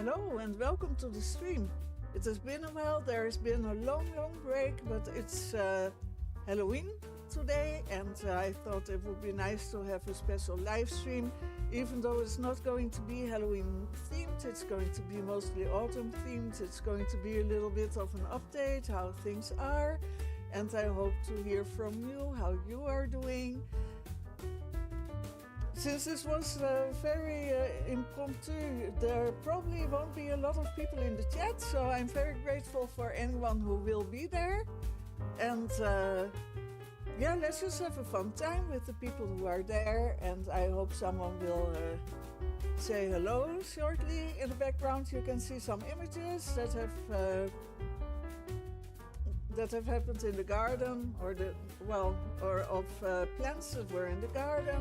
Hello and welcome to the stream. It has been a while, there has been a long break, but it's Halloween today and I thought it would be nice to have a special live stream. Even though it's not going to be Halloween themed, it's going to be mostly autumn themed. It's going to be a little bit of an update, how things are. And I hope to hear from you, how you are doing. Since this was very impromptu, there probably won't be a lot of people in the chat, so I'm very grateful for anyone who will be there. And yeah, let's just have a fun time with the people who are there, and I hope someone will say hello shortly. In the background you can see some images that have happened in the garden, or of plants that were in the garden.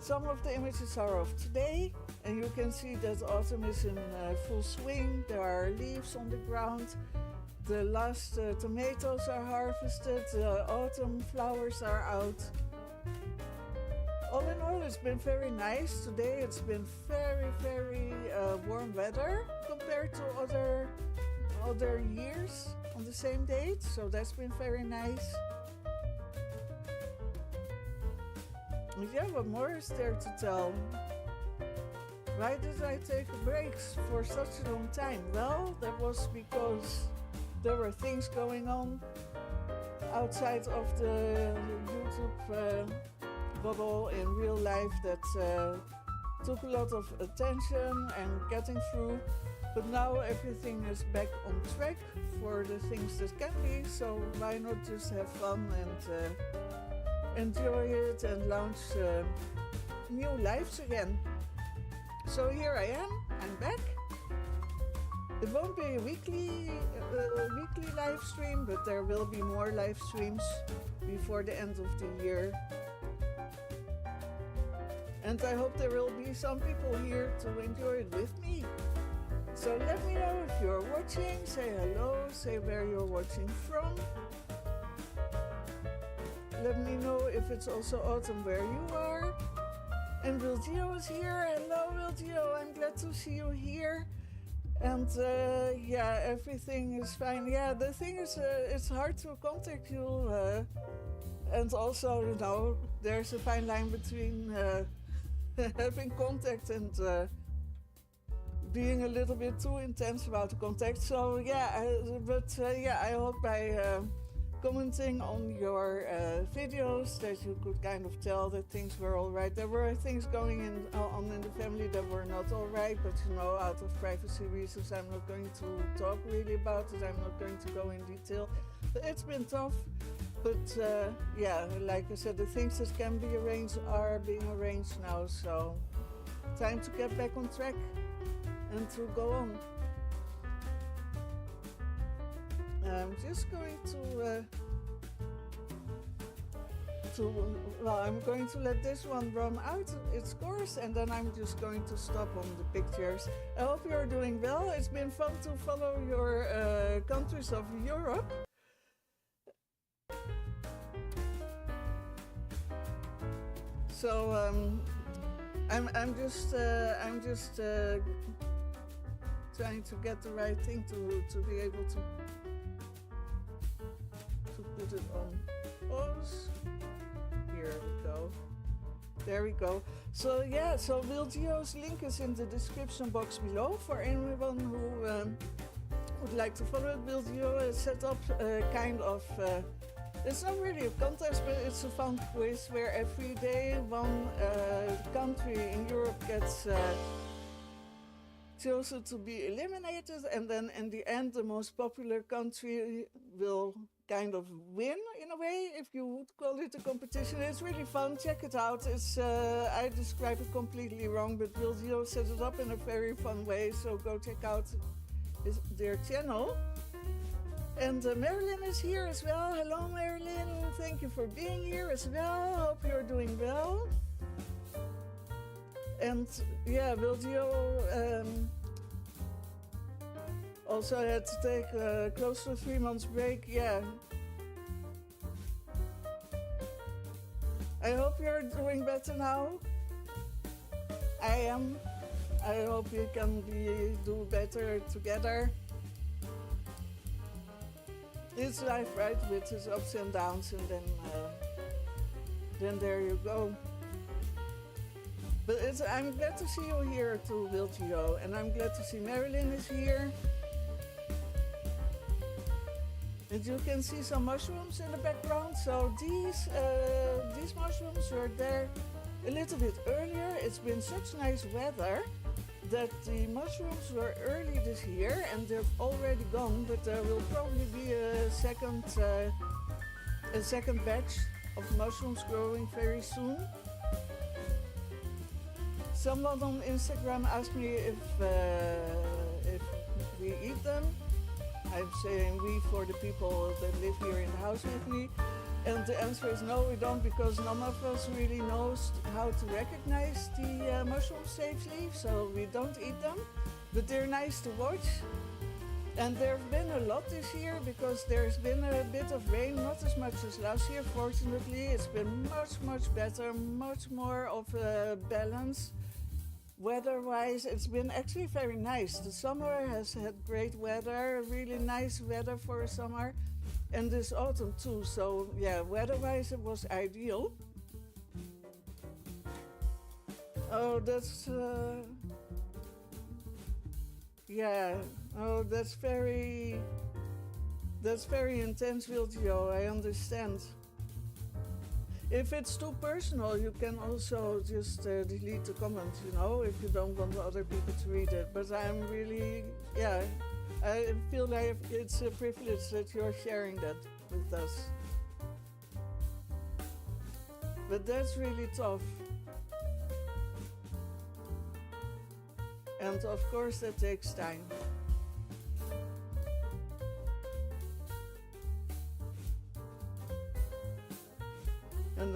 Some of the images are of today, and you can see that autumn is in full swing. There are leaves on the ground. The last tomatoes are harvested. The autumn flowers are out. All in all, it's been very nice. Today it's been very warm weather compared to other years on the same date. So that's been very nice. Yeah, what more is there to tell? Why did I take breaks for such a long time? Well, that was because there were things going on outside of the YouTube bubble in real life that took a lot of attention and getting through. But now everything is back on track for the things that can be, so why not just have fun and enjoy it and launch new lives again. So here I am, I'm back. It won't be a weekly live stream, but there will be more live streams before the end of the year. And I hope there will be some people here to enjoy it with me. So let me know if you're watching, say hello, say where you're watching from. Let me know if it's also autumn where you are. And Wilgio is here. Hello Wilgio, I'm glad to see you here. And yeah, everything is fine. Yeah, the thing is, it's hard to contact you. And also, you know, there's a fine line between having contact and being a little bit too intense about the contact. So yeah, yeah, I hope by commenting on your videos that you could kind of tell that things were all right. There were things going on in the family that were not all right, but you know, out of privacy reasons, I'm not going to talk really about it. I'm not going to go in detail. But it's been tough, but yeah, like I said, the things that can be arranged are being arranged now, so time to get back on track and to go on. I'm just going well, I'm going to let this one run out its course, and then I'm just going to stop on the pictures. I hope you're doing well. It's been fun to follow your countries of Europe. So I'm just trying to get the right thing to be able to put it on pause. Here we go. There we go. So yeah, so Wilgio's link is in the description box below for anyone who would like to follow it. Wilgio has set up a kind of, it's not really a contest, but it's a fun quiz where every day one country in Europe gets chosen to be eliminated, and then in the end the most popular country will kind of win, in a way, if you would call it a competition. It's really fun, check it out. It's I describe it completely wrong, but Wilgio set it up in a very fun way, so go check out their channel. And Marilyn is here as well. Hello Marilyn, thank you for being here as well. Hope you're doing well. And yeah, Wilgio also had to take close to 3 months break. Yeah. I hope you're doing better now. I am. I hope we can do better together. It's life, right, with its ups and downs, and then there you go. But I'm glad to see you here too, Wiltio, and I'm glad to see Marilyn is here. And you can see some mushrooms in the background. So these mushrooms were there a little bit earlier. It's been such nice weather that the mushrooms were early this year, and they've already gone. But there will probably be a second batch of mushrooms growing very soon. Someone on Instagram asked me if we eat them. I'm saying we for the people that live here in the house with me. And the answer is no, we don't, because none of us really knows how to recognize the mushrooms safely, so we don't eat them. But they're nice to watch. And there have been a lot this year because there's been a bit of rain, not as much as last year, fortunately. It's been much better, much more of a balance. Weather-wise, it's been actually very nice. The summer has had great weather, really nice weather for a summer, and this autumn too. So yeah, weather-wise it was ideal. Oh, that's yeah. Oh, that's very intense, Wiltio. I understand. If it's too personal, you can also just delete the comment, you know, if you don't want other people to read it. But I'm really, yeah, I feel like it's a privilege that you're sharing that with us. But that's really tough. And of course that takes time. And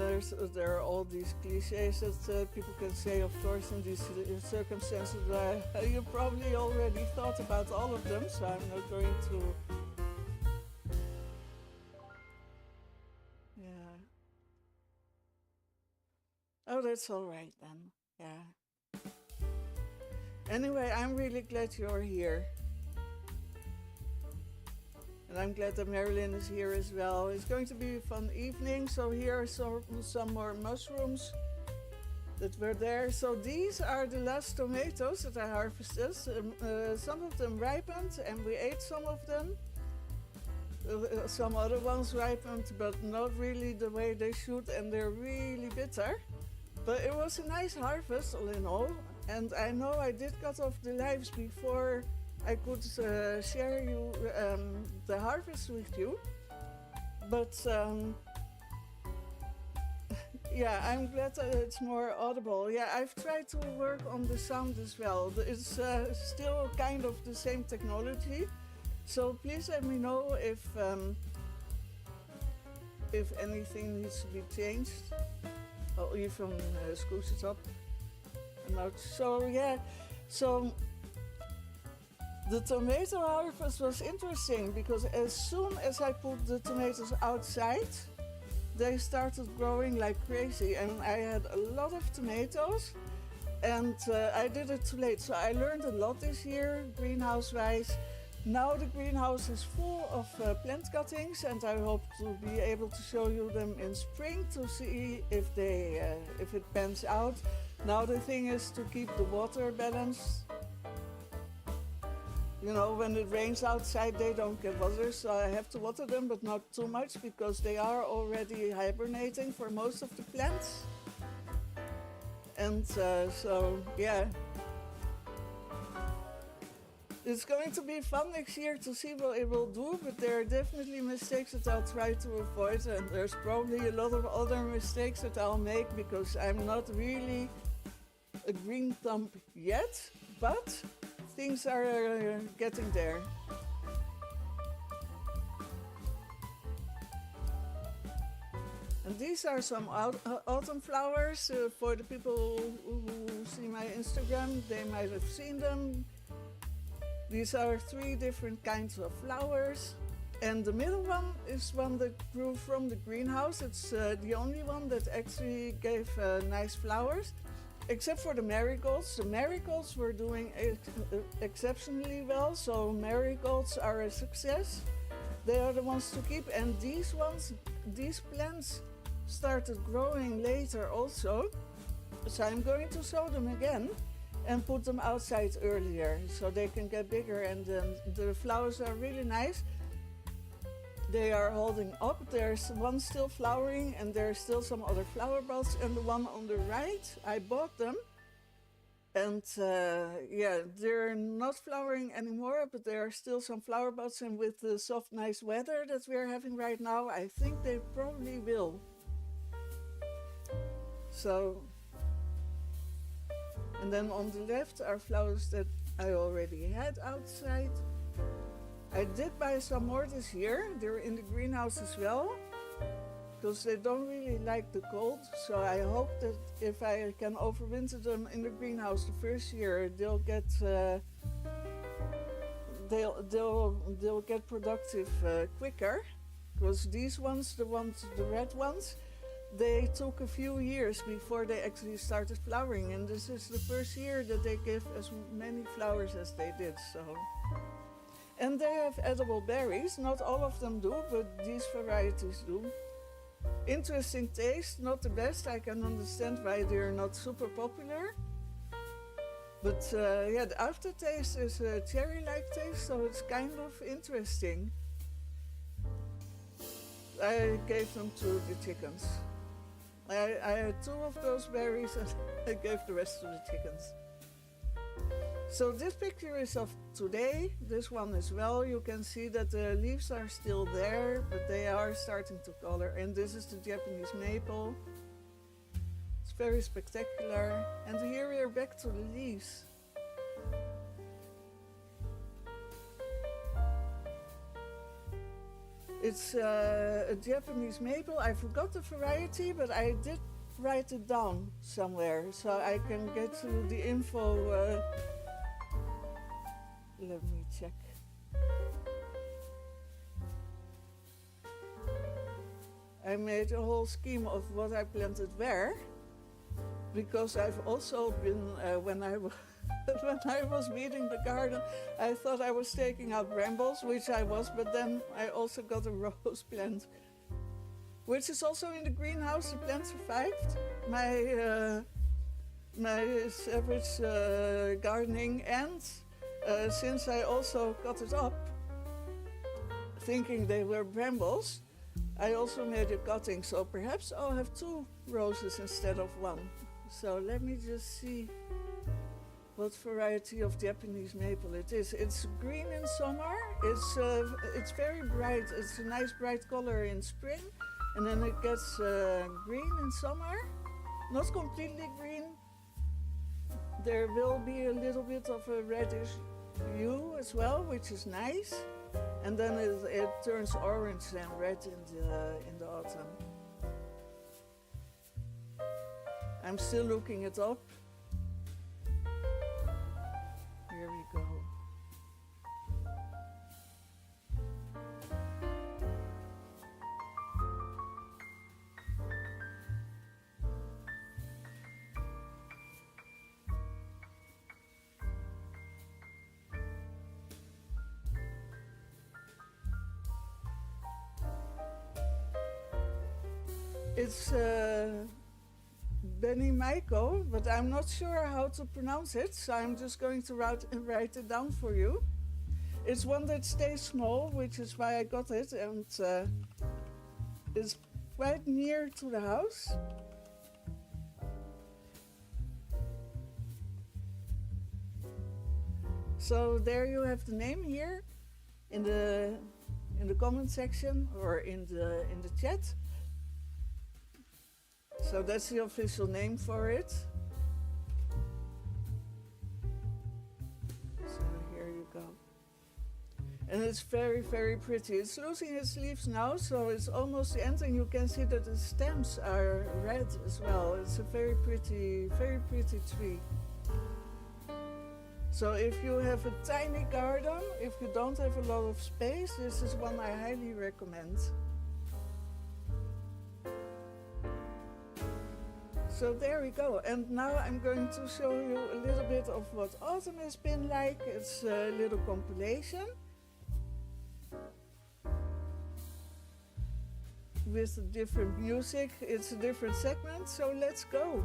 there are all these cliches that people can say, of course, in these circumstances. You probably already thought about all of them, so I'm not going to. Yeah. Oh, that's all right then. Yeah. Anyway, I'm really glad you're here. And I'm glad that Marilyn is here as well. It's going to be a fun evening. So here are some more mushrooms that were there. So these are the last tomatoes that I harvested. Some of them ripened and we ate some of them. Some other ones ripened, but not really the way they should, and they're really bitter. But it was a nice harvest all in all. And I know I did cut off the leaves before I could share you the harvest with you, but yeah, I'm glad that it's more audible. Yeah, I've tried to work on the sound as well. It's still kind of the same technology, so please let me know if anything needs to be changed. I'll even scooch it up and out. So yeah, so. The tomato harvest was interesting because as soon as I put the tomatoes outside, they started growing like crazy, and I had a lot of tomatoes, and I did it too late. So I learned a lot this year, greenhouse-wise. Now the greenhouse is full of plant cuttings, and I hope to be able to show you them in spring to see if it pans out. Now the thing is to keep the water balanced. You know, when it rains outside, they don't get water, so I have to water them, but not too much, because they are already hibernating for most of the plants. And so, yeah. It's going to be fun next year to see what it will do, but there are definitely mistakes that I'll try to avoid, and there's probably a lot of other mistakes that I'll make, because I'm not really a green thumb yet, but things are getting there. And these are some autumn flowers. For the people who see my Instagram, they might have seen them. These are 3 different kinds of flowers. And the middle one is one that grew from the greenhouse. It's the only one that actually gave nice flowers. except for the marigolds. The marigolds were doing exceptionally well, so marigolds are a success. They are the ones to keep, and these plants started growing later also. So I'm going to sow them again and put them outside earlier so they can get bigger, and then the flowers are really nice. They are holding up. There's one still flowering and there's still some other flower buds, and the one on the right, I bought them. And yeah, they're not flowering anymore, but there are still some flower buds, and with the soft, nice weather that we're having right now, I think they probably will. So, and then on the left are flowers that I already had outside. I did buy some more this year. They're in the greenhouse as well, because they don't really like the cold. So I hope that if I can overwinter them in the greenhouse the first year, they'll get they'll get productive quicker. Because these ones, the red ones, they took a few years before they actually started flowering, and this is the first year that they give as many flowers as they did. So. And they have edible berries. Not all of them do, but these varieties do. Interesting taste, not the best. I can understand why they're not super popular. But yeah, the aftertaste is a cherry-like taste, so it's kind of interesting. I gave them to the chickens. I had 2 of those berries and I gave the rest to the chickens. So this picture is of today, this one as well. You can see that the leaves are still there, but they are starting to color. And this is the Japanese maple. It's very spectacular. And here we are back to the leaves. It's a Japanese maple. I forgot the variety, but I did write it down somewhere so I can get to the info. Let me check. I made a whole scheme of what I planted where, because I've also been, when I was weeding the garden, I thought I was taking out brambles, which I was, but then I also got a rose plant, which is also in the greenhouse. The plant survived my savage gardening, and since I also cut it up, thinking they were brambles, I also made a cutting, so perhaps I'll have 2 roses instead of 1. So let me just see what variety of Japanese maple it is. It's green in summer, it's very bright, it's a nice bright color in spring, and then it gets green in summer, not completely green. There will be a little bit of a reddish hue as well, which is nice, and then it turns orange and red in the autumn. I'm still looking it up. Here we go. It's Benny Maiko, but I'm not sure how to pronounce it, so I'm just going to write it down for you. It's one that stays small, which is why I got it, and it's quite near to the house. So there you have the name here in the comment section or in the chat. So that's the official name for it. So here you go. And it's very, very pretty. It's losing its leaves now, so it's almost the end, and you can see that the stems are red as well. It's a very pretty tree. So if you have a tiny garden, if you don't have a lot of space, this is one I highly recommend. So there we go. And now I'm going to show you a little bit of what autumn has been like. It's a little compilation with different music. It's a different segment, so let's go.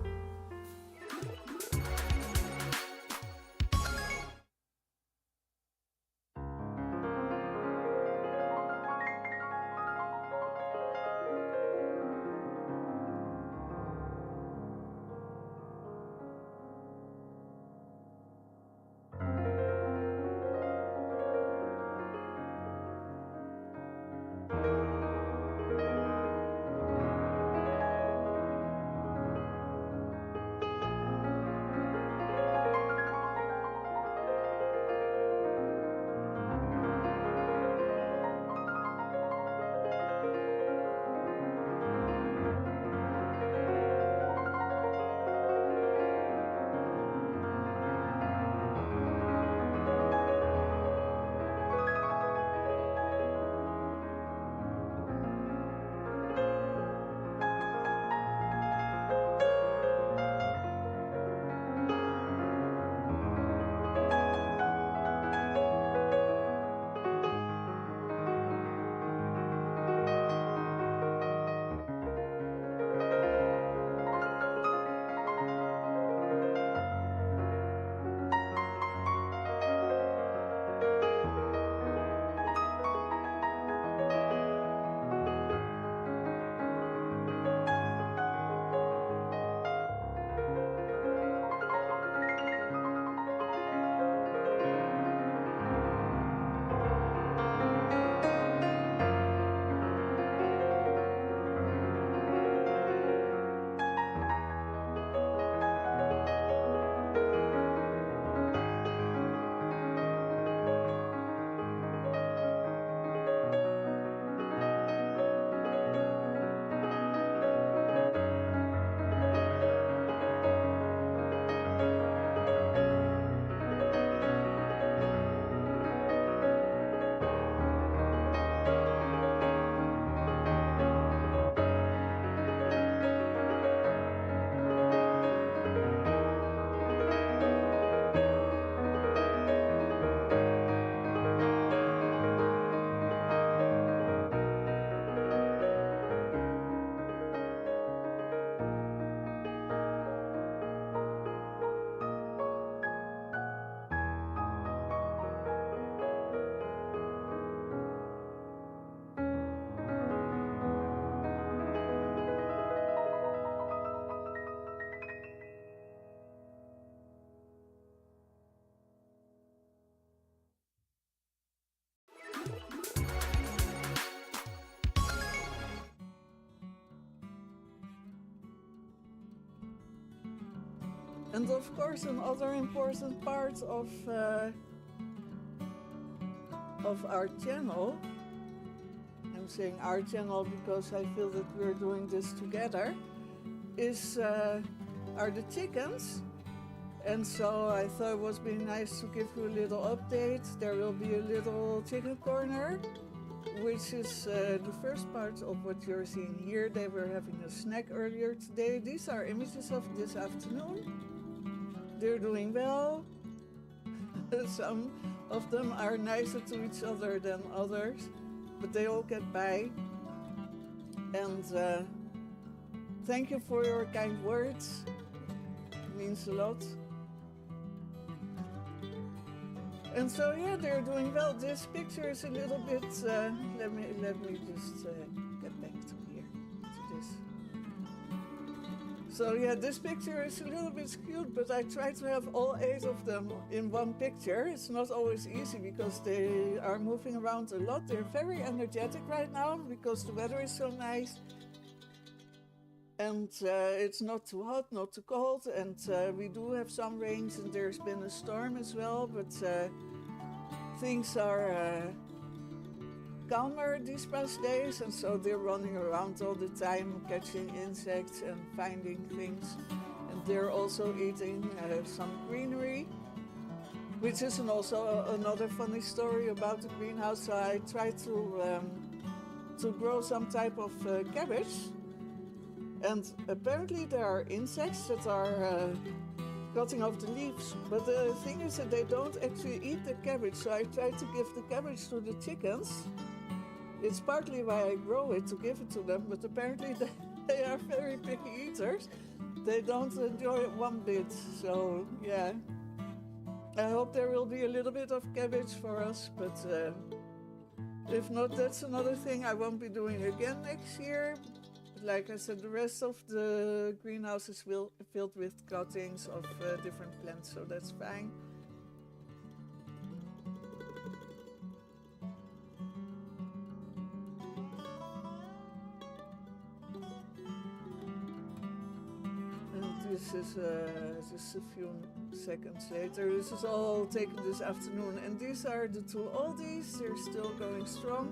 And of course, another important part of our channel, I'm saying our channel because I feel that we're doing this together, are the chickens. And so I thought it would be nice to give you a little update. There will be a little chicken corner, which is the first part of what you're seeing here. They were having a snack earlier today. These are images of this afternoon. They're doing well. Some of them are nicer to each other than others, but they all get by. And thank you for your kind words. It means a lot. And so yeah, they're doing well. This picture is a little bit. Let me just get back to here to this. So yeah, this picture is a little bit skewed, but I try to have all 8 of them in one picture. It's not always easy because they are moving around a lot. They're very energetic right now because the weather is so nice. And it's not too hot, not too cold, and we do have some rains, and there's been a storm as well, but things are calmer these past days, and so they're running around all the time, catching insects and finding things. And they're also eating some greenery, which is also another funny story about the greenhouse. So I tried to grow some type of cabbage. And apparently there are insects that are cutting off the leaves. But the thing is that they don't actually eat the cabbage. So I tried to give the cabbage to the chickens. It's partly why I grow it, to give it to them, but apparently they are very picky eaters. They don't enjoy it one bit. So yeah, I hope there will be a little bit of cabbage for us, but if not, that's another thing I won't be doing again next year. Like I said, the rest of the greenhouse is filled with cuttings of different plants, so that's fine. And this is just a few seconds later. This is all taken this afternoon, and these are the two oldies. They're still going strong.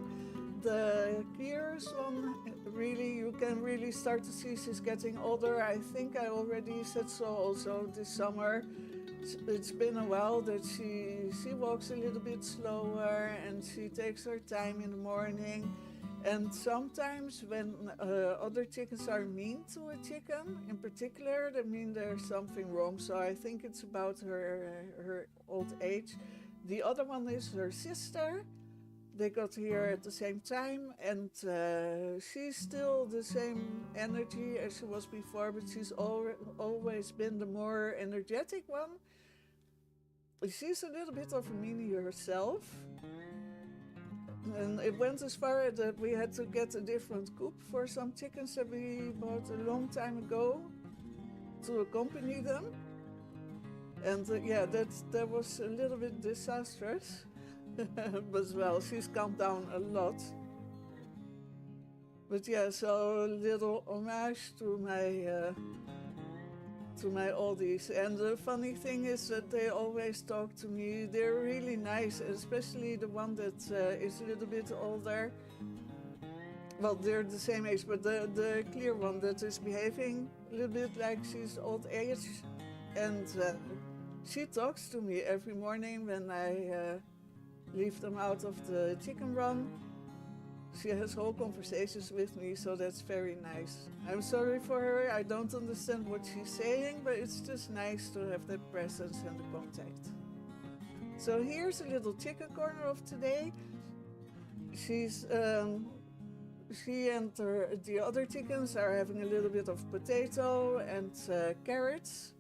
The clearest one, really, you can really start to see she's getting older. I think I already said so also this summer. It's been a while that she walks a little bit slower and she takes her time in the morning. And sometimes when other chickens are mean to a chicken in particular, that means there's something wrong. So I think it's about her old age. The other one is her sister. They got here at the same time, and she's still the same energy as she was before, but she's always been the more energetic one. She's a little bit of a meanie herself, and it went as far that we had to get a different coop for some chickens that we bought a long time ago to accompany them. And yeah, that was a little bit disastrous. But well, she's calmed down a lot. But yeah, so a little homage to my oldies. And the funny thing is that they always talk to me. They're really nice, especially the one that is a little bit older. Well, they're the same age, but the clear one that is behaving a little bit like she's old age. And she talks to me every morning when I leave them out of the chicken run. She has whole conversations with me, so that's very nice. I'm sorry for her, I don't understand what she's saying, but it's just nice to have that presence and the contact. So here's a little chicken corner of today. She and the other chickens are having a little bit of potato and carrots.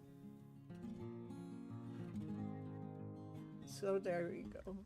So there we go.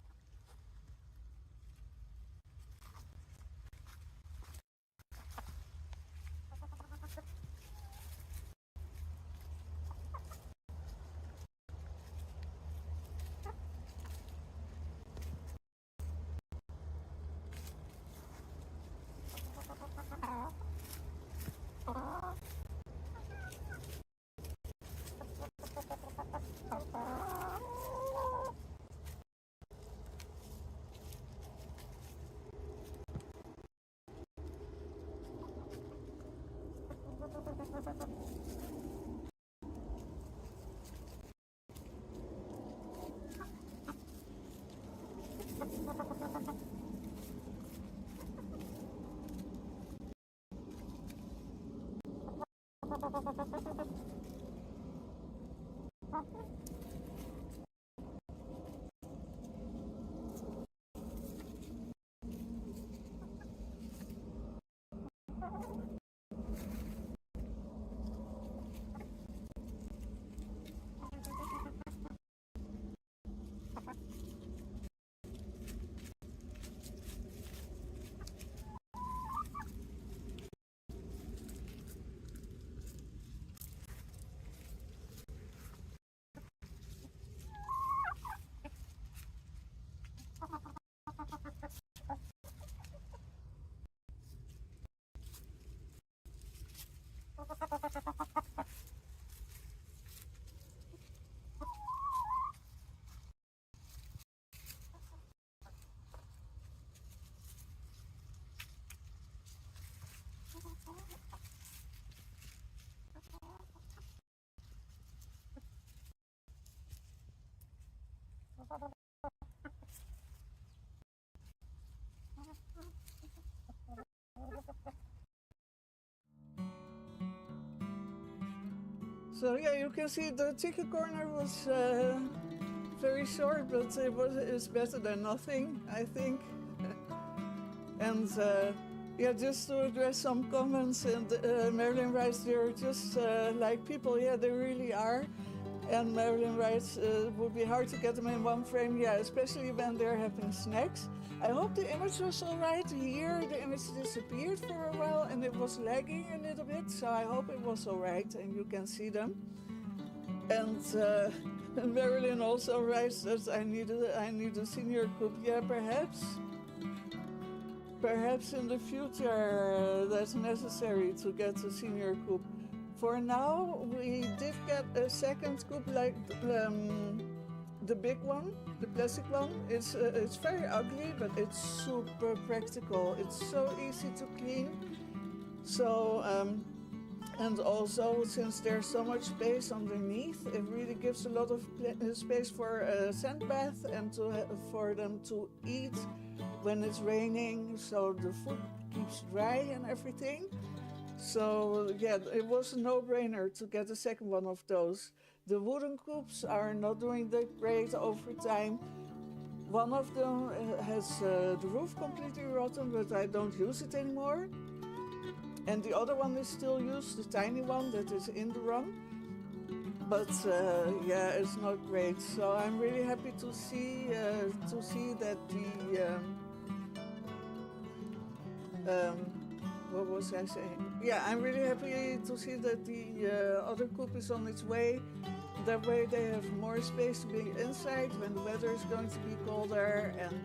So yeah, you can see the ticket corner was very short, but it's better than nothing, I think. And yeah, just to address some comments, and Marilyn writes, they're just like people. Yeah, they really are. And Marilyn writes, it would be hard to get them in one frame, yeah, especially when they're having snacks. I hope the image was all right. Here, the image disappeared for a while and it was lagging a little bit, so I hope it was all right and you can see them. And Marilyn also writes that I need a senior coupe. Yeah, perhaps. Perhaps in the future that's necessary to get a senior coupe. For now, we did get a second coupe, like the big one, the plastic one. It's very ugly, but it's super practical. It's so easy to clean. So, and also, since there's so much space underneath, it really gives a lot of space for a sand bath and for them to eat when it's raining, so the food keeps dry and everything. So yeah, it was a no-brainer to get a second one of those. The wooden coupes are not doing that great over time. One of them has the roof completely rotten, but I don't use it anymore. And the other one is still used, the tiny one that is in the run. But yeah, it's not great. So I'm really happy to see that the what was I saying? Yeah, I'm really happy to see that the other coupe is on its way. That way they have more space to be inside when the weather is going to be colder, and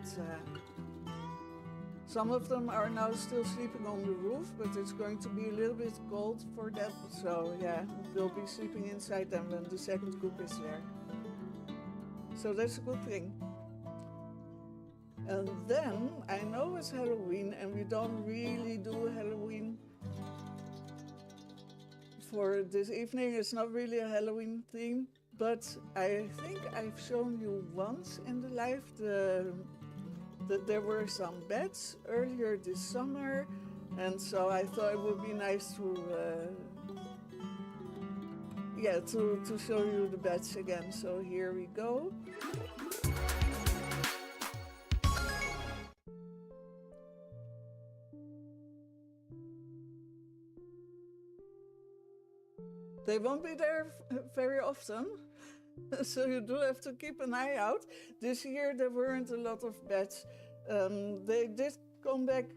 some of them are now still sleeping on the roof, but it's going to be a little bit cold for them. So yeah, they'll be sleeping inside them when the second coupe is there. So that's a good thing. And then, I know it's Halloween and we don't really do Halloween for this evening. It's not really a Halloween theme, but I think I've shown you once in the live that there were some beds earlier this summer, and so I thought it would be nice to show you the beds again. So here we go. They won't be there very often, so you do have to keep an eye out. This year there weren't a lot of bats. They did come back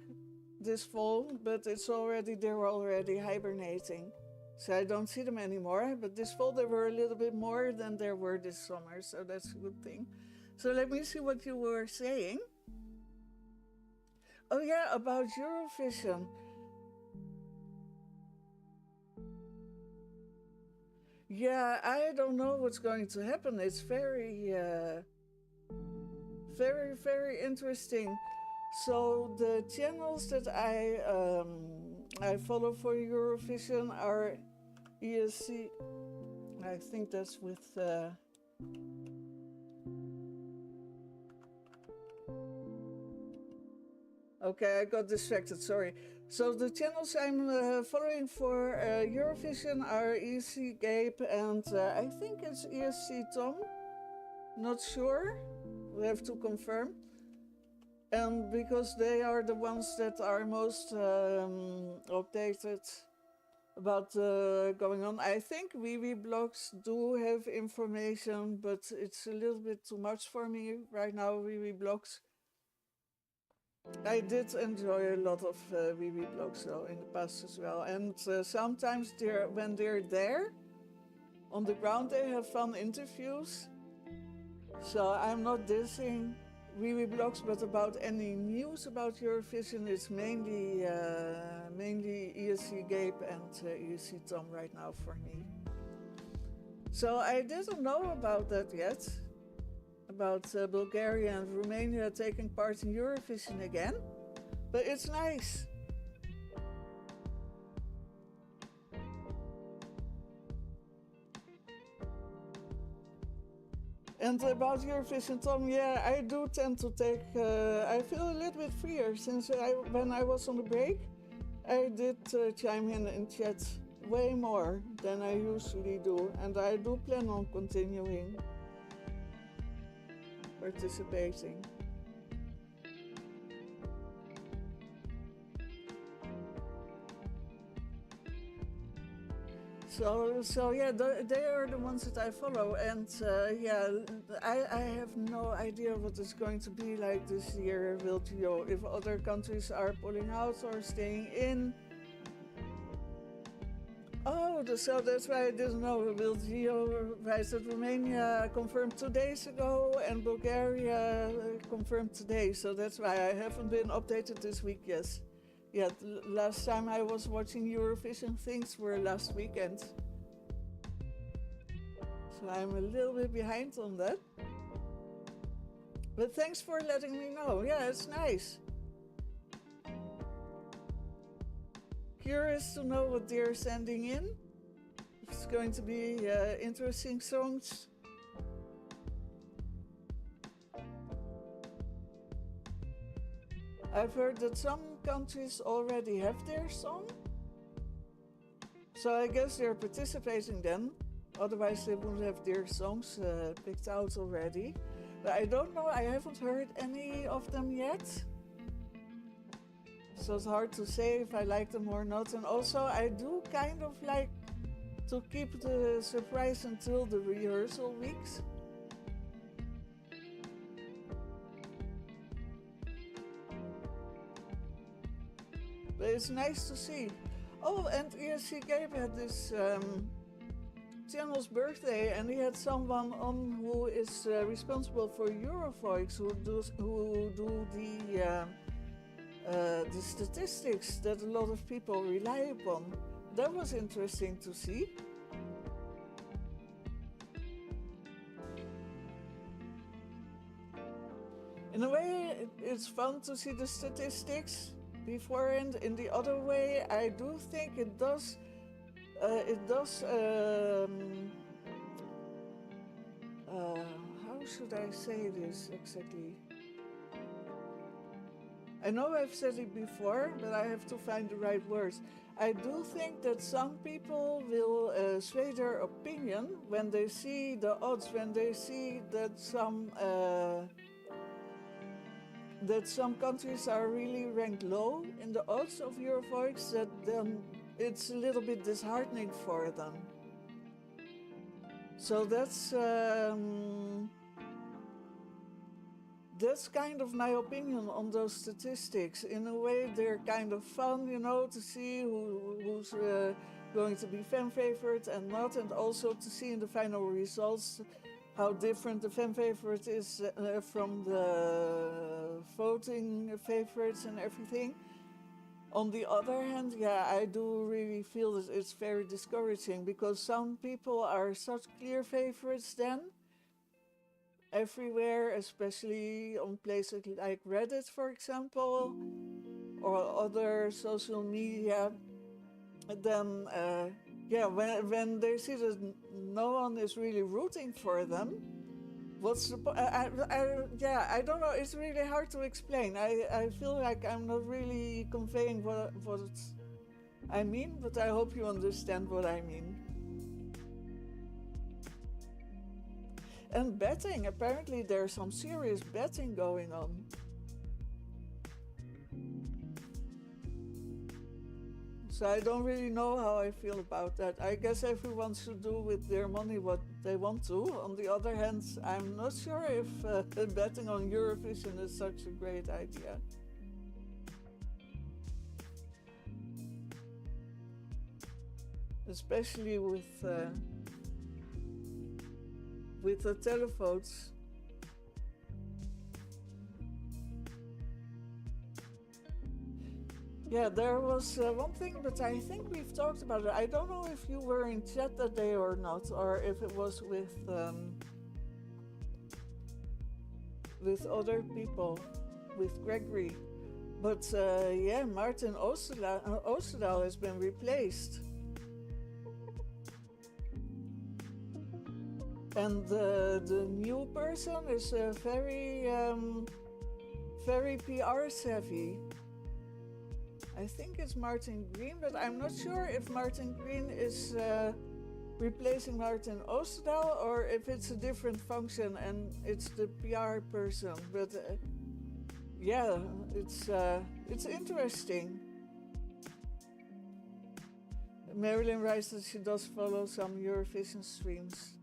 this fall, but they're already hibernating. So I don't see them anymore, but this fall there were a little bit more than there were this summer, so that's a good thing. So let me see what you were saying. Oh yeah, about Eurovision. Yeah, I don't know what's going to happen. It's very, very interesting. So the channels that I follow for Eurovision are ESC. I think that's with. Okay, I got distracted, sorry. So the channels I'm following for Eurovision are ESC Gabe and I think it's ESC Tom. Not sure, we have to confirm. And because they are the ones that are most updated about going on. I think WeWe blogs do have information, but it's a little bit too much for me right now, WeWe blogs. I did enjoy a lot of WeWe blogs though in the past as well, and sometimes when they're there on the ground they have fun interviews. So I'm not dissing WeWe blogs, but about any news about Eurovision, it's mainly ESC Gabe and ESC Tom right now for me. So I didn't know about that yet. About Bulgaria and Romania taking part in Eurovision again, but it's nice. And about Eurovision, Tom, yeah, I do tend to take, I feel a little bit freer since when I was on the break, I did chime in chat way more than I usually do, and I do plan on continuing participating. So yeah, they are the ones that I follow, and yeah, I have no idea what it's going to be like this year, Wiltio, if other countries are pulling out or staying in. Oh, so that's why I didn't know. Wiltio writes that Romania confirmed 2 days ago and Bulgaria confirmed today, so that's why I haven't been updated this week yet. Yeah, last time I was watching Eurovision, things were last weekend. So I'm a little bit behind on that. But thanks for letting me know. Yeah, it's nice. Curious to know what they're sending in. It's going to be interesting songs. I've heard that some countries already have their song, so I guess they're participating then. Otherwise, they wouldn't have their songs picked out already. But I don't know, I haven't heard any of them yet. So it's hard to say if I like them or not. And also, I do kind of like to keep the surprise until the rehearsal weeks. But it's nice to see. Oh, and ESC Gabe had this channel's birthday, and he had someone on who is responsible for Eurovoice, who do the statistics that a lot of people rely upon. That was interesting to see. In a way, it's fun to see the statistics beforehand. In the other way, I do think it does. How should I say this exactly? I know I've said it before, but I have to find the right words. I do think that some people will sway their opinion when they see the odds, when they see that some countries are really ranked low in the odds of Eurovoice, that then it's a little bit disheartening for them. So that's kind of my opinion on those statistics. In a way, they're kind of fun, you know, to see who's going to be fan favorite and not, and also to see in the final results how different the fan favorite is from the voting favorites and everything. On the other hand, yeah, I do really feel that it's very discouraging, because some people are such clear favorites then, everywhere, especially on places like Reddit, for example, or other social media. Then, yeah, when they see that no one is really rooting for them, what's the point? Yeah, I don't know. It's really hard to explain. I feel like I'm not really conveying what I mean, but I hope you understand what I mean. And betting, apparently there's some serious betting going on. So I don't really know how I feel about that. I guess everyone should do with their money what they want to. On the other hand, I'm not sure if betting on Eurovision is such a great idea. Especially with the televotes. Yeah, there was one thing, but I think we've talked about it. I don't know if you were in chat that day or not, or if it was with other people, with Gregory. But yeah, Martin Oosterdal has been replaced. And the new person is very PR savvy. I think it's Martin Green, but I'm not sure if Martin Green is replacing Martin Oosterdaal or if it's a different function and it's the PR person. But yeah, it's interesting. Marilyn writes that she does follow some Eurovision streams.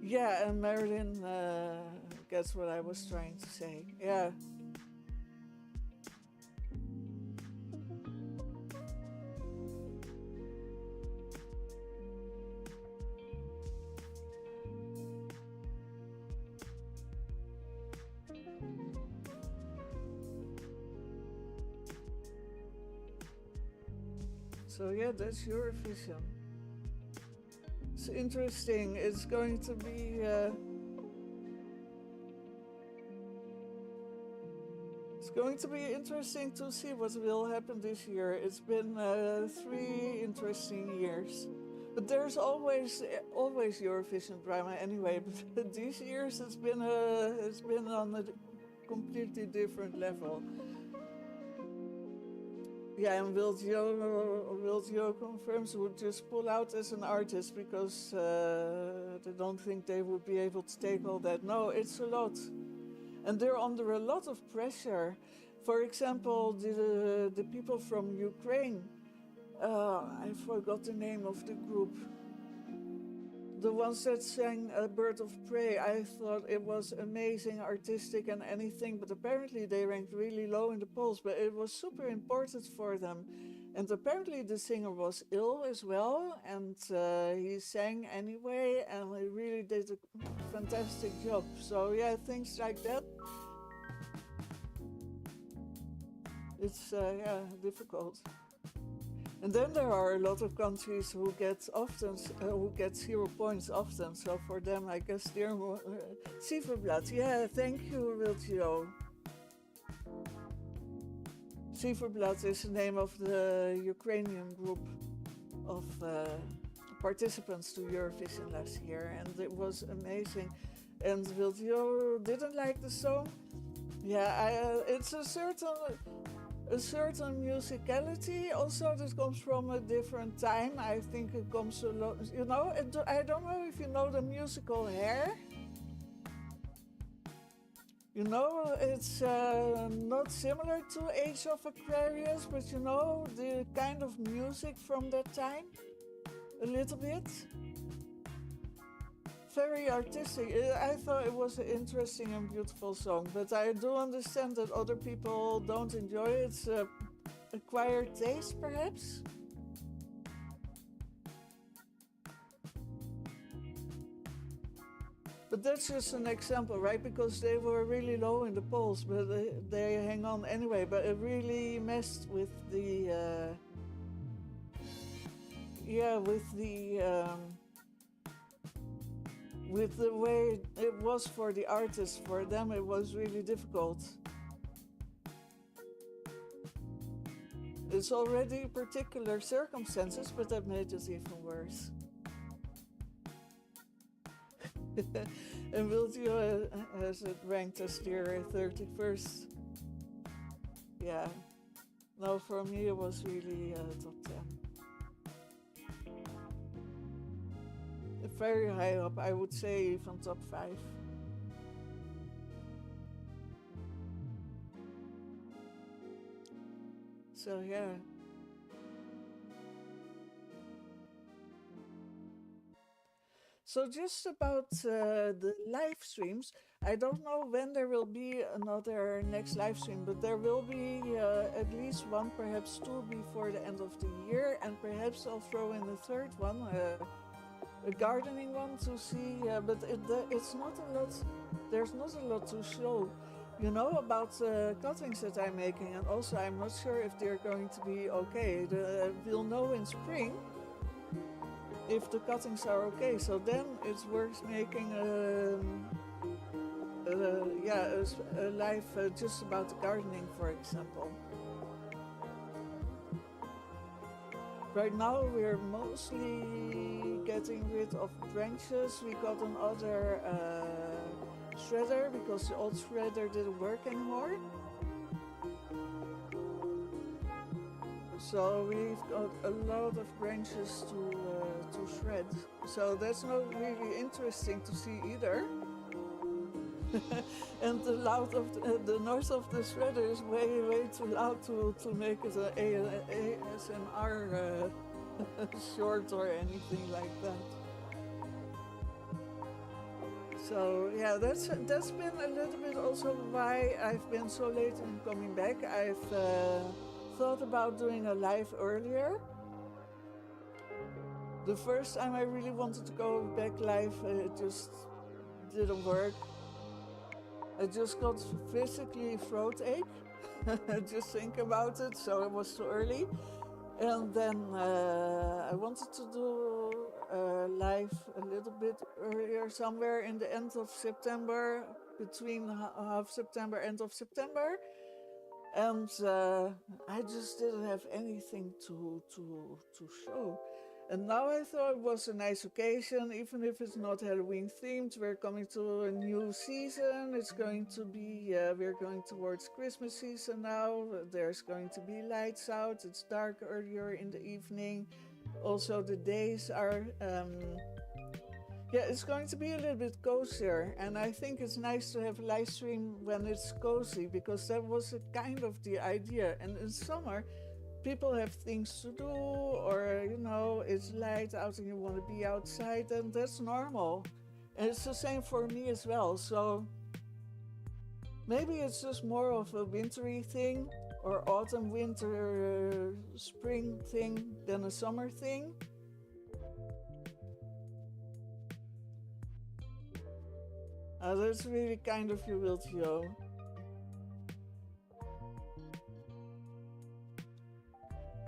Yeah, and Marilyn gets what I was trying to say. Yeah. So yeah, that's Eurovision. It's interesting. It's going to be interesting to see what will happen this year. It's been 3 interesting years, but there's always Eurovision drama anyway. But these years it's been on a completely different level. Yeah, and Will Gio confirms would just pull out as an artist because they don't think they would be able to take all that. No, it's a lot. And they're under a lot of pressure. For example, the people from Ukraine, I forgot the name of the group. The ones that sang Bird of Prey, I thought it was amazing, artistic and anything, but apparently they ranked really low in the polls, but it was super important for them. And apparently the singer was ill as well, and he sang anyway, and he really did a fantastic job. So yeah, things like that. It's difficult. And then there are a lot of countries who get 0 points often. So for them, I guess they're more... Cypherblatt, yeah, thank you, Wiltio. Cypherblatt is the name of the Ukrainian group of participants to Eurovision last year, and it was amazing. And Wiltio didn't like the song. Yeah, it's a certain musicality also that comes from a different time. I think it comes a lot, I don't know if you know the musical Hair. It's not similar to Age of Aquarius, but the kind of music from that time, a little bit. Very artistic. I thought it was an interesting and beautiful song, but I do understand that other people don't enjoy it. It's acquired taste, perhaps. But that's just an example, right? Because they were really low in the polls, but they hang on anyway. But it really messed with the with the way it was for the artists. For them, it was really difficult. It's already particular circumstances, but that made it even worse. And Wiltio has it ranked as their 31st. Yeah. No, for me it was really top 10. Very high up, I would say even top 5. So yeah. So just about the live streams, I don't know when there will be another next live stream, but there will be at least 1, perhaps 2 before the end of the year, and perhaps I'll throw in a third one, a gardening one to see, but it's not a lot, there's not a lot to show, about cuttings that I'm making, and also I'm not sure if they're going to be okay. We'll know in spring if the cuttings are okay, so then it's worth making a live just about the gardening, for example. Right now we're mostly getting rid of branches. We got another shredder because the old shredder didn't work anymore. So we've got a lot of branches to shred. So that's not really interesting to see either. And the noise of the shredder is way too loud to make it an ASMR short or anything like that. So yeah, that's been a little bit also why I've been so late in coming back. I've thought about doing a live earlier. The first time I really wanted to go back live, it just didn't work. I just got physically throat ache. Just think about it, so it was too early. And then I wanted to do live a little bit earlier, somewhere in the end of September, between half September, end of September. And I just didn't have anything to show. And now I thought it was a nice occasion, even if it's not Halloween themed. We're coming to a new season. It's going to be, we're going towards Christmas season now. There's going to be lights out. It's dark earlier in the evening. Also, the days are, it's going to be a little bit cozier. And I think it's nice to have a live stream when it's cozy, because that was a kind of the idea. And in summer, people have things to do, or it's light out and you want to be outside, and that's normal. And it's the same for me as well. So maybe it's just more of a wintry thing, or autumn, winter, spring thing than a summer thing. That's really kind of you, Wiltio.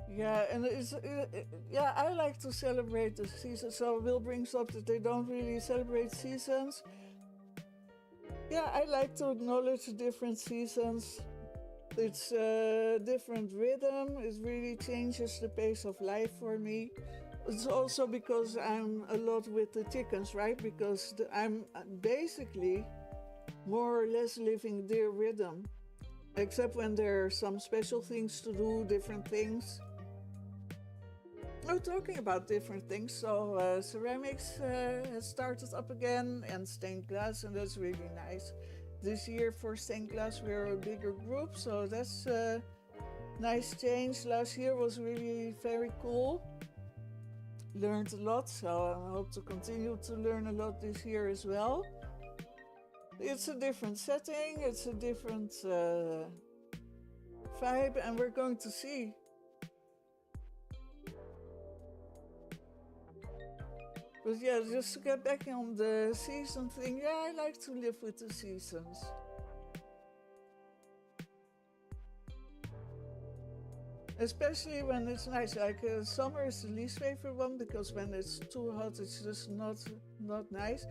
Yeah, and I like to celebrate the season. So Will brings up that they don't really celebrate seasons. Yeah, I like to acknowledge the different seasons. It's a different rhythm. It really changes the pace of life for me. It's also because I'm a lot with the chickens, right? Because I'm basically more or less living their rhythm. Except when there are some special things to do, different things. Oh, talking about different things, so ceramics has started up again, and stained glass, and that's really nice. This year for stained glass we're a bigger group, so that's a nice change. Last year was really very cool. Learned a lot, so I hope to continue to learn a lot this year as well. It's a different setting, it's a different vibe, and we're going to see. But yeah, just to get back on the season thing, I like to live with the seasons. Especially when it's nice, like summer is the least favorite one, because when it's too hot it's just not nice.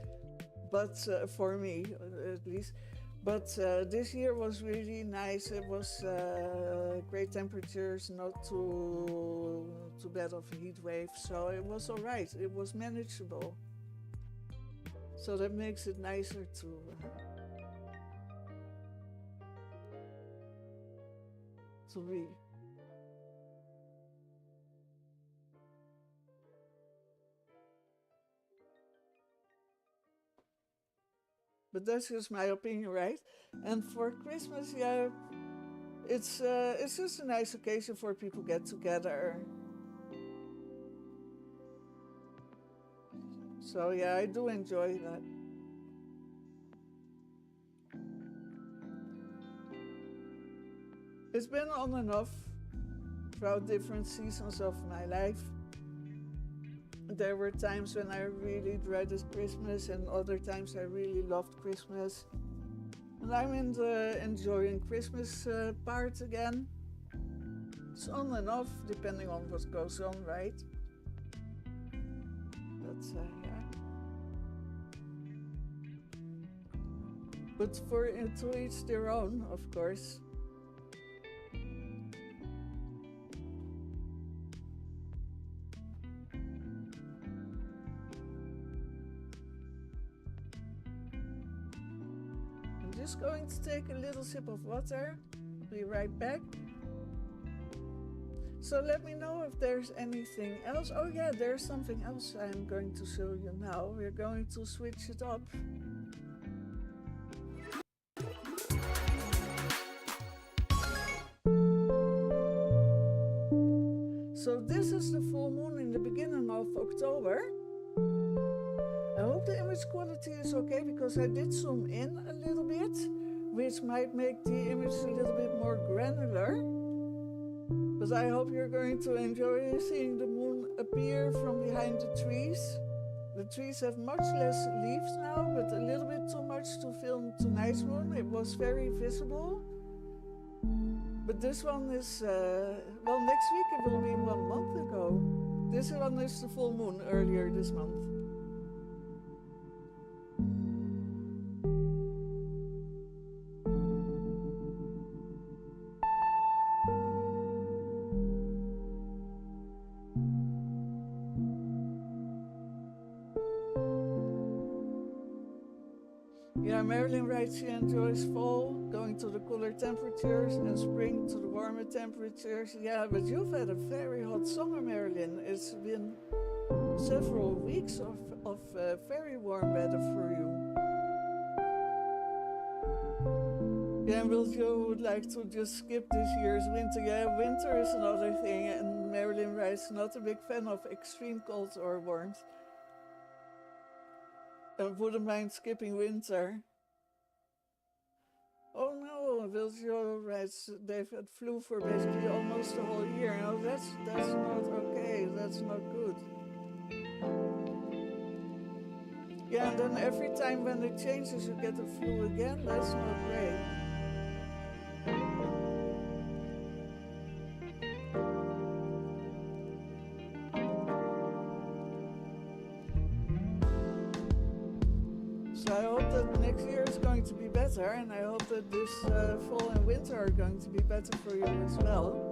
But for me, at least. But this year was really nice. It was great temperatures, not too bad of a heat wave. So it was all right. It was manageable. So that makes it nicer to read. But that's just my opinion, right? And for Christmas, it's just a nice occasion for people to get together. So yeah, I do enjoy that. It's been on and off throughout different seasons of my life. There were times when I really dreaded Christmas, and other times I really loved Christmas. And I'm in the enjoying Christmas part again. It's on and off, depending on what goes on, right? But But to each their own, of course. just going to take a little sip of water. Be right back. So let me know if there's anything else. Oh yeah, there's something else I'm going to show you now. We're going to switch it up. So this is the full moon in the beginning of October. I hope the image quality is okay because I did zoom in a little bit, which might make the image a little bit more granular. But I hope you're going to enjoy seeing the moon appear from behind the trees. The trees have much less leaves now, but a little bit too much to film tonight's moon. It was very visible. But this one is, well, next week it will be 1 month ago. This one is the full moon earlier this month. Yeah, Marilyn writes she enjoys fall, going to the cooler temperatures, and spring to the warmer temperatures. Yeah, but you've had a very hot summer, Marilyn. It's been several weeks of very warm weather for you. Yeah, and Will Joe would like to just skip this year's winter. Yeah, winter is another thing, and Marilyn writes not a big fan of extreme cold or warmth. And wouldn't mind skipping winter. Oh no, Wiljo writes they've had flu for basically almost the whole year. No, that's not okay. That's not good. Yeah, and then every time when it changes, you get the flu again. That's not great. So I hope that next year is going to be better, and I hope that this fall and winter are going to be better for you as well.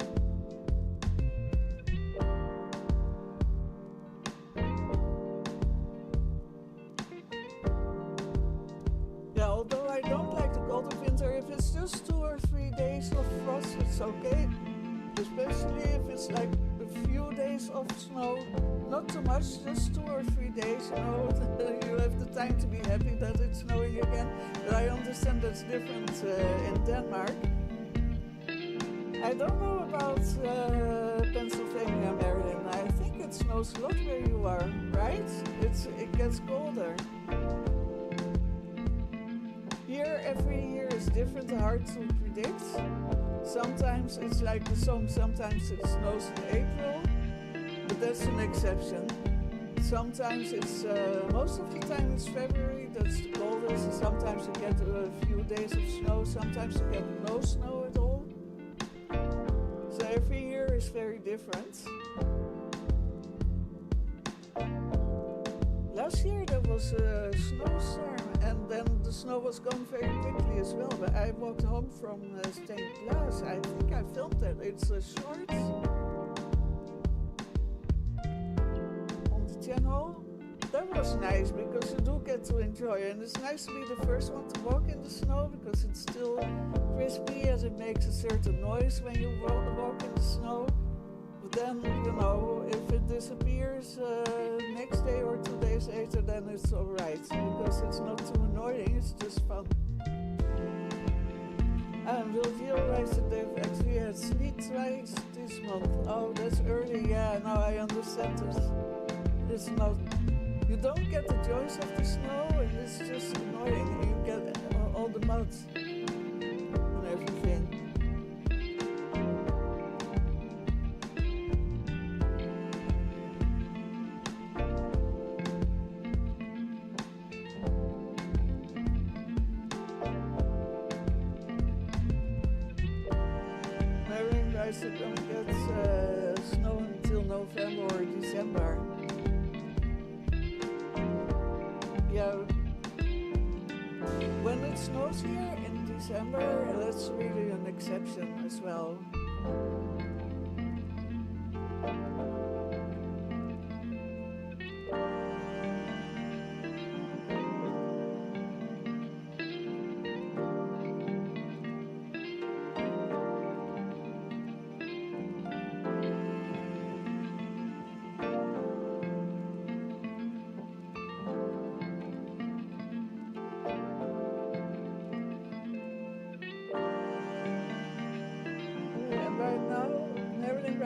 Yeah, although I don't like the cold of winter, if it's just 2 or 3 days of frost, it's okay. Especially if it's like a few days of snow, not too much, just 2 or 3 days, you know, you have the time to be happy that it's snowing again. But I understand that's different in Denmark. I don't know about Pennsylvania, Maryland. I think it snows a lot where you are, right? It gets colder. Here, every year is different, hard to predict. Sometimes it's like the song, sometimes it snows in April, but that's an exception. Sometimes it's, most of the time it's February, that's the coldest, and sometimes you get a few days of snow, sometimes you get no snow at all. So every year is very different. Last year there was a snowstorm, and then the snow was gone very quickly as well. But I walked home from stained glass. I think I filmed that. It's a short on the channel. That was nice because you do get to enjoy it. And it's nice to be the first one to walk in the snow because it's still crispy and it makes a certain noise when you walk in the snow. But then, you know, if it disappears next day or 2 days later, then it's alright, because it's not too annoying, it's just fun. And Will Gio writes that they've actually had sleet twice this month. Oh, that's early, yeah, now I understand this. It's not, you don't get the joys of the snow, and it's just annoying. You get all the mud and everything. It don't get snow until November or December. Yeah, when it snows here in December, that's really an exception as well.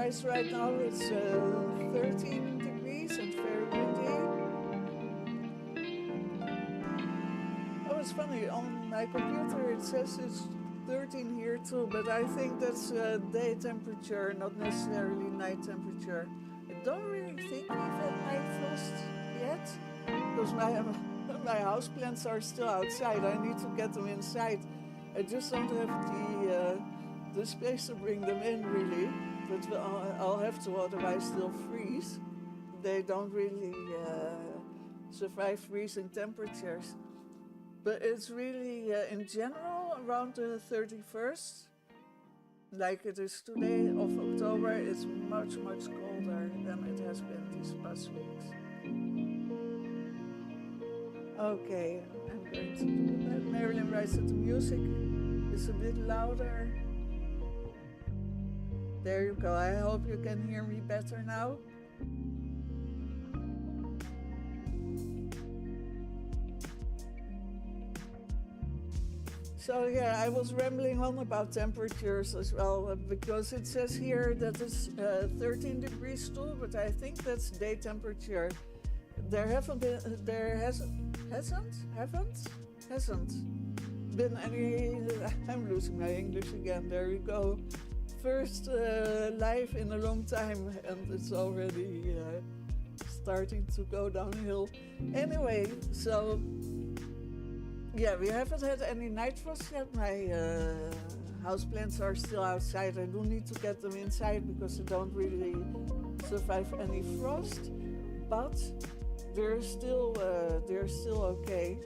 nice right now. It's 13 degrees and very windy. Oh, it's funny. On my computer it says it's 13 here too, but I think that's day temperature, not necessarily night temperature. I don't really think we've had night frost yet, because my houseplants are still outside. I need to get them inside. I just don't have the space to bring them in, really. But I'll have to, otherwise they'll freeze. They don't really survive freezing temperatures. But it's really, in general, around the 31st, like it is today of October, it's much, much colder than it has been these past weeks. Okay, I'm going to do that. Marilyn writes that the music is a bit louder. There you go. I hope you can hear me better now. So yeah, I was rambling on about temperatures as well, because it says here that it's 13 degrees too, but I think that's day temperature. There hasn't been any. I'm losing my English again. There you go. First live in a long time, and it's already starting to go downhill. Anyway, so. Yeah, we haven't had any night frost yet. My houseplants are still outside. I do need to get them inside because they don't really survive any frost. But they're still okay.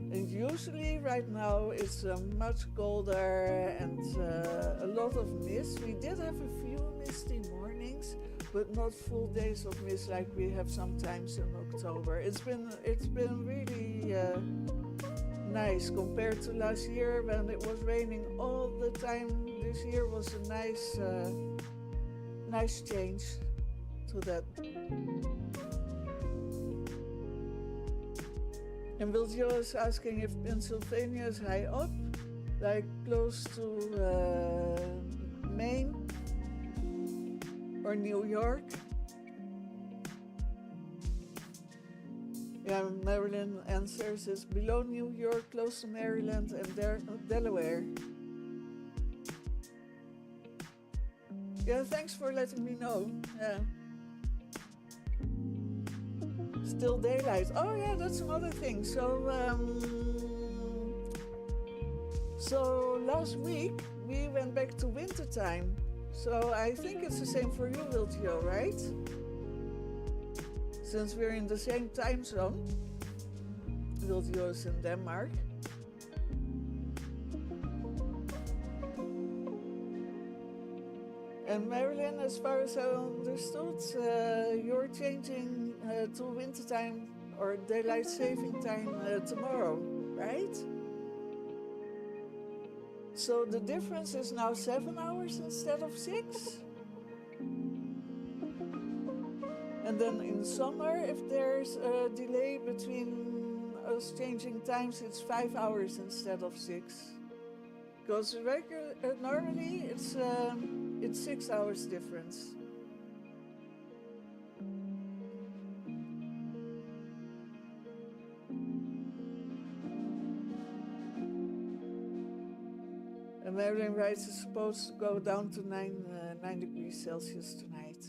And usually right now it's much colder and a lot of mist. We did have a few misty mornings, but not full days of mist like we have sometimes in October. It's been really nice compared to last year when it was raining all the time. This year was a nice change to that. And Wiljo is asking if Pennsylvania is high up, like close to Maine or New York. Yeah, Maryland answers is below New York, close to Maryland and Delaware. Yeah, thanks for letting me know. Yeah. Still daylight. Oh yeah, that's another thing. So last week we went back to winter time. So I think it's the same for you, Wiltio, right? Since we're in the same time zone. Wiltio is in Denmark. And Marilyn, as far as I understood, you're changing to winter time or daylight saving time tomorrow, right? So the difference is now 7 hours instead of 6? And then in summer, if there's a delay between us changing times, it's 5 hours instead of 6. Because normally it's 6 hours difference. And Marilyn writes it's supposed to go down to 9 degrees Celsius tonight.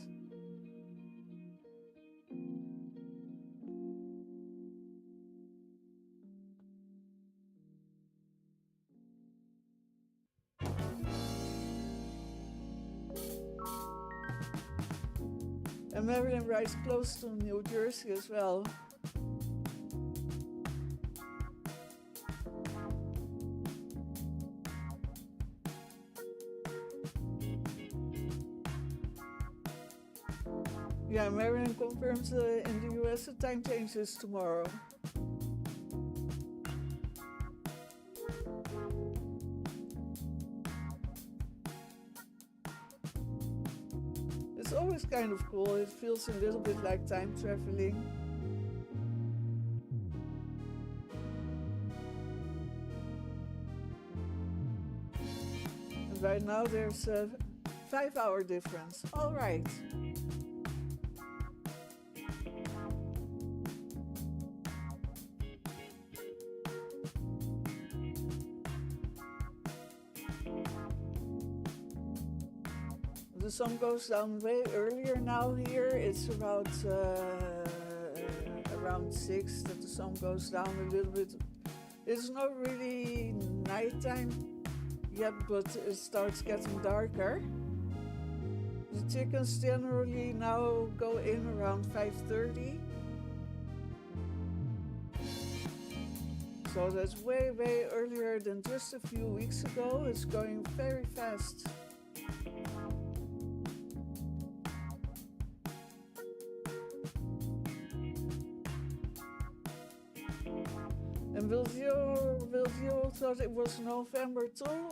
And Marilyn writes close to New Jersey as well. Yeah, Marilyn confirms in the US the time changes tomorrow. It's always kind of cool. It feels a little bit like time traveling. And right now there's 5-hour difference. All right. The sun goes down way earlier now here. It's around 6 that the sun goes down a little bit. It's not really nighttime yet, but it starts getting darker. The chickens generally now go in around 5:30. So that's way, way earlier than just a few weeks ago. It's going very fast. And Wilgio thought it was November too.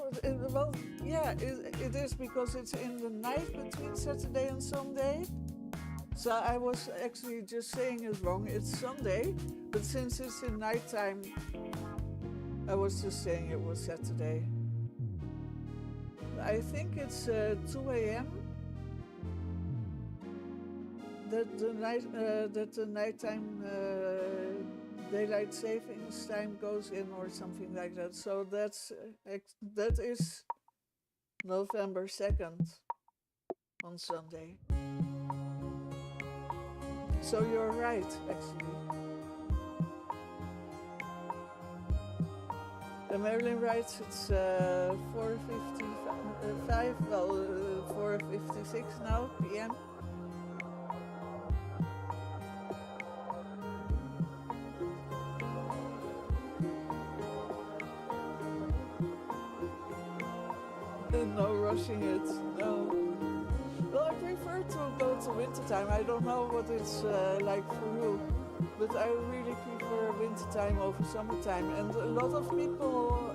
Well, yeah, it is because it's in the night between Saturday and Sunday. So I was actually just saying it wrong. It's Sunday, but since it's in nighttime, I was just saying it was Saturday. I think it's 2 a.m. that the nighttime daylight savings time goes in, or something like that. So that is November 2nd on Sunday. So you're right, actually. And Marilyn writes it's 4:55, 4:56 now p.m. No rushing it, no. Well, I prefer to go to wintertime. I don't know what it's like for you, but I really prefer wintertime over summertime. And a lot of people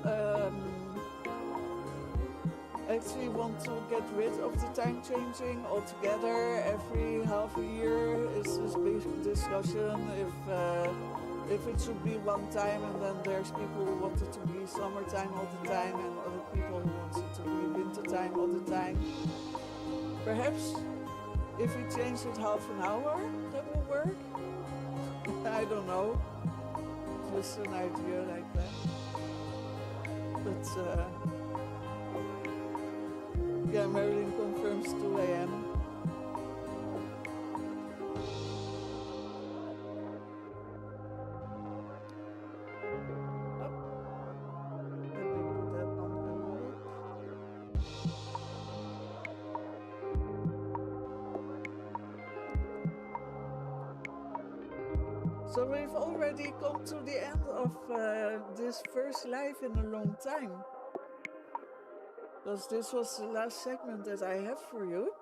actually want to get rid of the time changing altogether. Every half a year is this big discussion if it should be one time, and then there's people who want it to be summertime all the time, and other people who want it to be wintertime all the time. Perhaps if we change it half an hour, that will work. I don't know. Just an idea like that. But yeah, Marilyn confirms 2 a.m. So we've already come to the end of this first live in a long time. Because this was the last segment that I have for you.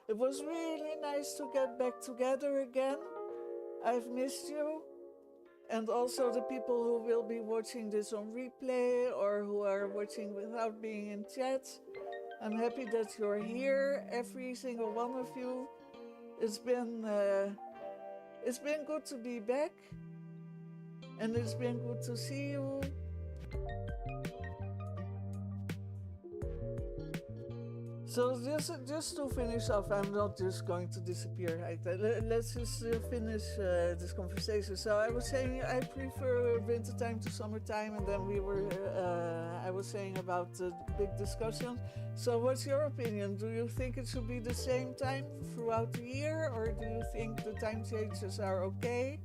It was really nice to get back together again. I've missed you. And also the people who will be watching this on replay or who are watching without being in chat. I'm happy that you're here, every single one of you. It's been good to be back, and it's been good to see you. So just to finish off, I'm not just going to disappear like that. Let's just finish this conversation. So I was saying I prefer wintertime to summertime, and then I was saying about the big discussions. So what's your opinion? Do you think it should be the same time throughout the year, or do you think the time changes are okay?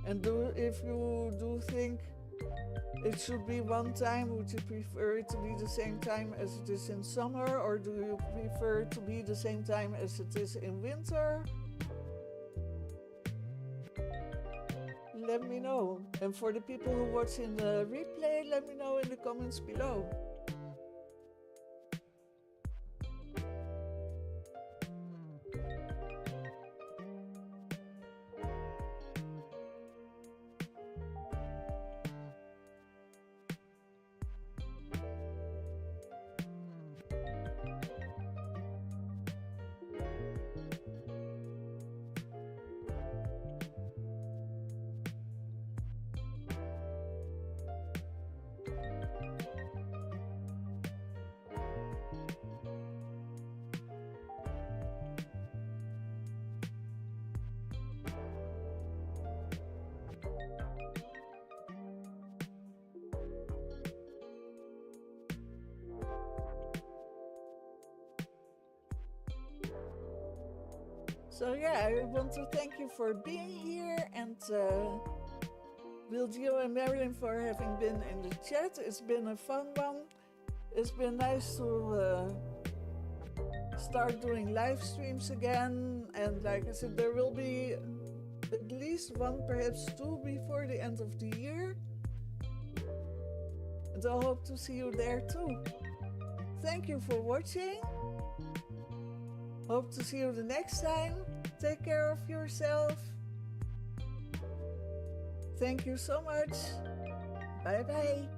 And if you do think it should be one time, would you prefer it to be the same time as it is in summer, or do you prefer it to be the same time as it is in winter? Let me know. And for the people who watch in the replay, let me know in the comments below. So yeah, I want to thank you for being here, and Will, Gio, and Marilyn for having been in the chat. It's been a fun one. It's been nice to start doing live streams again, and like I said, there will be at least one, perhaps two before the end of the year. And I hope to see you there too. Thank you for watching. Hope to see you the next time. Take care of yourself. Thank you so much. Bye bye.